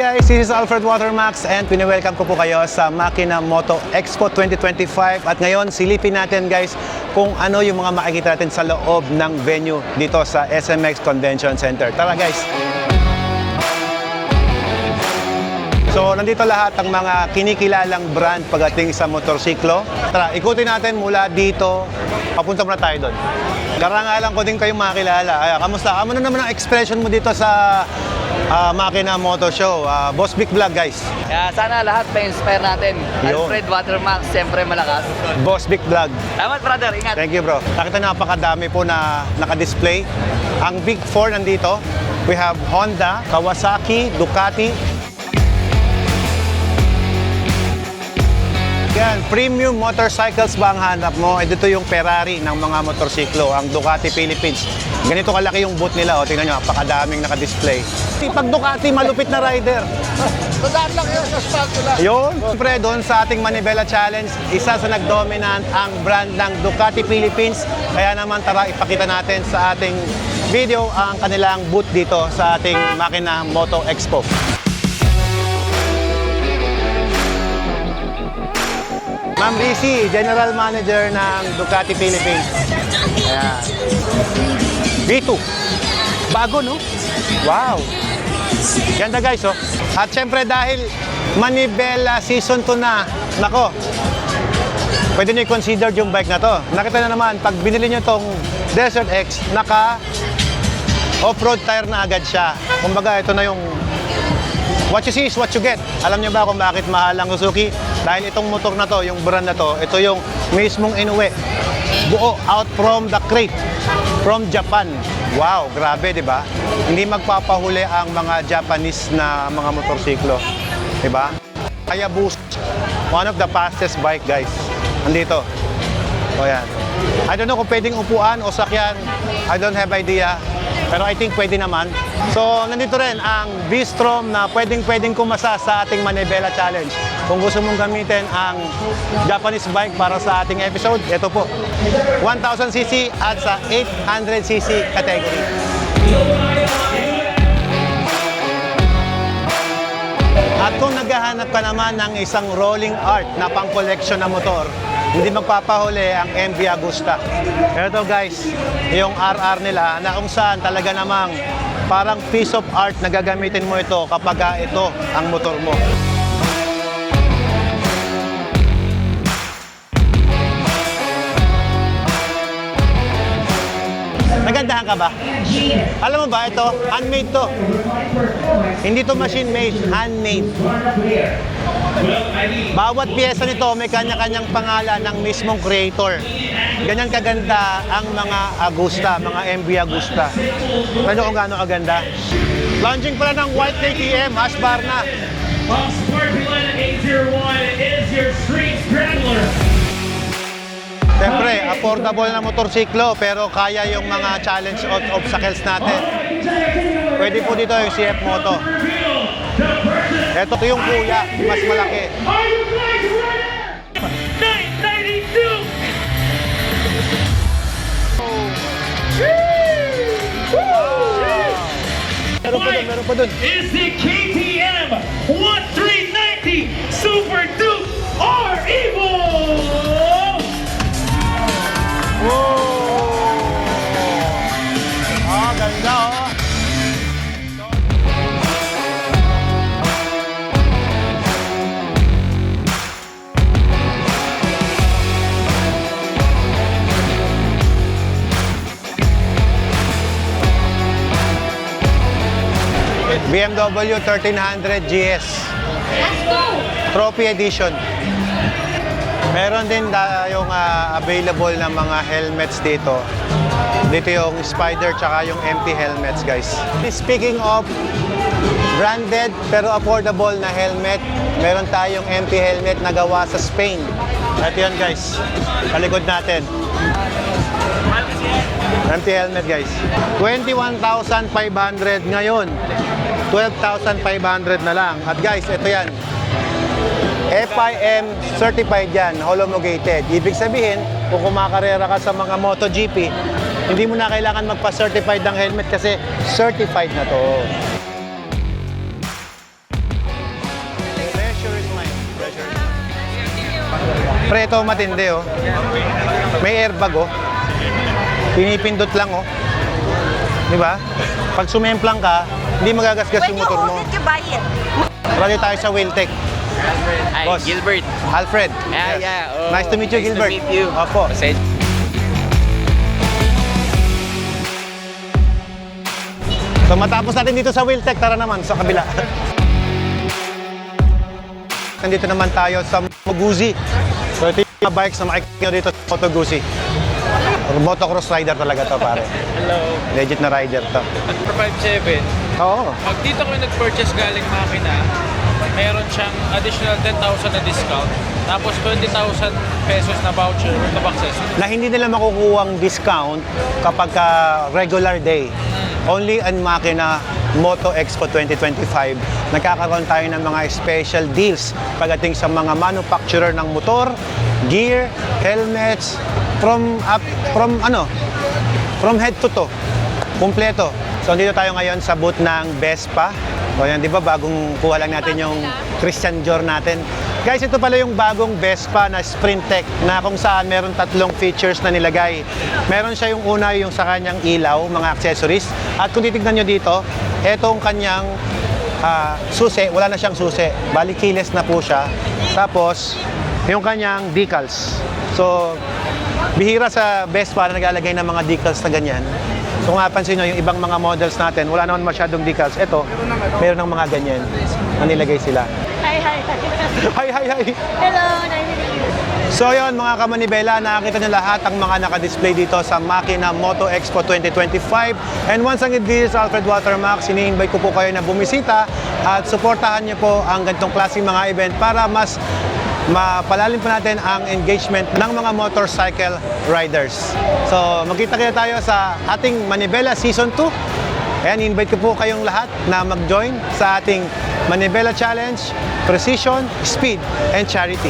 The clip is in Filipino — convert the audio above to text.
guys, this is Alfred Watermax and pini-welcome ko po kayo sa Makina Moto Expo 2025 at ngayon silipin natin guys kung ano yung mga makikita natin sa loob ng venue dito sa SMX Convention Center. Tara guys! So, nandito lahat ang mga kinikilalang brand pagdating sa motorsiklo. Tara, ikutin natin mula dito. Papunta muna tayo doon. Karangalan ko din kayong makilala. Ay, kamusta? Ano naman ang expression mo dito sa Makina Moto Show? Boss Vic Vlog, guys. Kaya sana lahat ma-inspire natin. Yun. Alfred Watermax, siyempre malakas. Boss Vic Vlog. Salamat brother, ingat. Thank you bro. Nakita napakadami po na naka-display. Ang Big Four nandito. We have Honda, Kawasaki, Ducati. Yan, premium motorcycles ba ang hanap mo? Eh, dito yung Ferrari ng mga motorsiklo, ang Ducati Philippines. Ganito kalaki yung booth nila, tingnan nyo, napakadaming naka-display. Pag Ducati, malupit na rider. Sadaan lang yun, sa spalto lang. Yun. Siyempre, doon sa ating Manibela Challenge, isa sa nag-dominant ang brand ng Ducati Philippines. Kaya naman, tara, ipakita natin sa ating video ang kanilang booth dito sa ating Makina Moto Expo. Ma'am Rizzy, General Manager ng Ducati Philippines. Ayan. V2. Bago, no? Wow. Ganda guys, oh. At syempre dahil Manibela Season 2 na, nako, pwede nyo i-consider yung bike na to. Nakita na naman, pag binili nyo tong Desert X, naka off-road tire na agad siya. Kumbaga, ito na yung what you see is what you get. Alam niyo ba kung bakit mahal ang Suzuki? Dahil itong motor na to, yung brand na to, ito yung mismong inuwi. Buo, out from the crate. From Japan. Wow, grabe, di ba? Hindi magpapahuli ang mga Japanese na mga motorsiklo. Di ba? Hayabusa. One of the fastest bike, guys. Andito. O yan. I don't know kung pwedeng upuan o sakyan. I don't have idea. Pero I think pwede naman. So, nandito rin ang V-Strom na pwedeng kumasa sa ating Manibela Challenge. Kung gusto mong gamitin ang Japanese bike para sa ating episode, ito po. 1000cc at sa 800cc category. At kung naghahanap ka naman ng isang rolling art na pang-collection na motor, hindi magpapahuli ang MV Agusta. Ito guys, yung RR nila na kung saan talaga namang parang piece of art na gagamitin mo ito kapag ito ang motor mo. Nagandahan ka ba? Alam mo ba ito? Handmade to. Hindi to machine made, handmade. Bawat piyesa nito may kanya-kanyang pangalan ng mismong creator. Ganyan kaganda ang mga Agusta, mga MV Agusta. Ano kung gaano kaganda? Launching pala ng white KTM, Husqvarna. Siyempre, affordable na motorsiklo pero kaya yung mga challenge obstacles natin. Pwede po dito yung CF Moto. Ito yung kuya, mas malaki. Meron pa dun. Is the KTM 1390 Super Duke R Evo! Whoa! Ganda oh. BMW 1300 GS. Trophy Edition. Meron din yung available na mga helmets dito. Dito yung Spider tsaka yung empty helmets, guys. Speaking of branded pero affordable na helmet, meron tayong empty helmet na gawa sa Spain. Ito yan, guys. Palikod natin. Empty helmet, guys. 21,500 ngayon. 12,500 na lang. At guys, ito yan. FIM certified yan, homologated. Ibig sabihin, kung kumakarera ka sa mga MotoGP, hindi mo na kailangan magpa-certified ng helmet kasi certified na to. Pre, ito matindi oh. May airbag oh. Pinipindot lang oh. Di ba? Pag sumemplang ka, hindi magagasgas When yung you motor hold mo. it, you buy it. Marami tayo sa Wheeltech. Hi, Boss. Gilbert. Alfred. Yeah, Yes. yeah. Oh, Nice to meet you, nice to Gilbert. meet you. Opo. Pasensya. So matapos natin dito sa Wheeltech, tara naman sa kabila. Nandito naman tayo sa Moto Guzzi. So ito yung mga bikes na makikita nyo dito sa Moto Guzzi. Motocross rider talaga to, pare. Hello. Legit na rider to. For 5.7, Oo. pag dito ko nag-purchase galing makina, meron siyang additional 10,000 na discount, tapos 20,000 pesos na voucher with access. Na hindi nila makukuhang discount kapag regular day. Only on Makina Moto Expo 2025, nagkakaroon tayo ng mga special deals pagdating sa mga manufacturer ng motor, gear, helmets, from head to toe. Kumpleto. So dito tayo ngayon sa booth ng Vespa. So yan, di ba, bagong kuha lang natin yung Christian Dior natin. Guys, ito pala yung bagong Vespa na Sprint Tech na kung saan meron tatlong features na nilagay. Meron siya yung una, yung sa kanyang ilaw, mga accessories. At kung titignan nyo dito, etong kanyang susi, wala na siyang susi. Bali, keyless na po siya. Tapos, yung kanyang decals. So, bihira sa Vespa na naglalagay ng mga decals na ganyan. So kung napansin nyo, yung ibang mga models natin, wala naman masyadong decals. Ito, meron ng mga ganyan na nilagay sila. Hi, hi, hi. Hi, hi, hi! Hello, nice to meet you. So yun, mga kamanibela, nakakita nyo lahat ang mga nakadisplay dito sa Makina Moto Expo 2025. And once again, this is Alfred Watermax. Ini-invite ko po kayo na bumisita at suportahan nyo po ang ganitong klaseng mga event para mas mapalalim pa natin ang engagement ng mga motorcycle riders. So, magkita-kita tayo sa ating Manibela Season 2. Ayan, invite ko po kayong lahat na mag-join sa ating Manibela Challenge, Precision, Speed, and Charity.